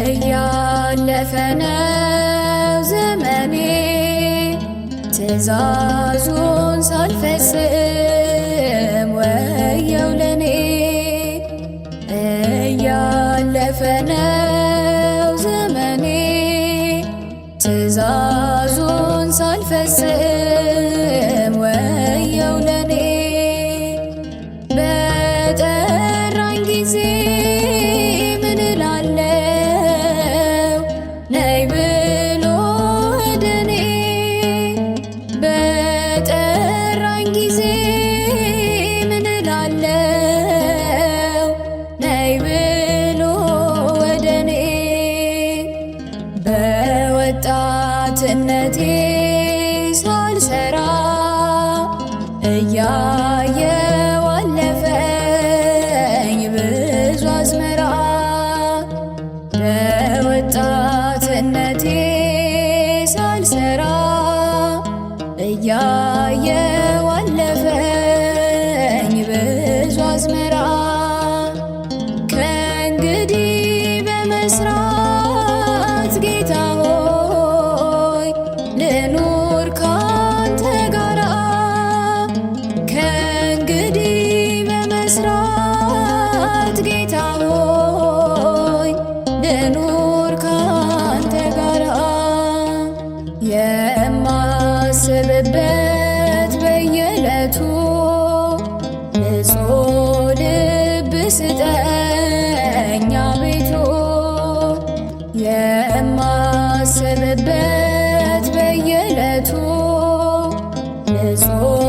እያለፈ ነው ዘመኔ ትእዛዙን ሳልፈጽም ወየው ለኔ። እያለፈ ነው ዘመኔ ትእዛዙን ሳልፈጽም ወየው ለኔ። በጠራኝ ጊዜ ምን እላለሁ ነይ ብሎ ወደ እኔ። በጠራኝ ጊዜ ምን እላለሁ ነይ ብሎ ወደ እኔ። በወጣትነቴ ሳልሰራ እያየው አለፈኝ ብዙ አዝመራ። በወጣትነቴ ሳልሰራ እያየው አለፈኝ ብዙ አዝመራ። ከእንግዲህ በመስራት ጌታ ሆይ ልኑር ካንተ ጋራ። ከእንግዲህ በመስራት ጌታ ሆይ ልኑር ካንተ ጋራ። የማስብበት በየዕለቱ ንጹሕ ልብ ስጠኝ አቤቱ። የማስብበት በየዕለቱ ንጹሕ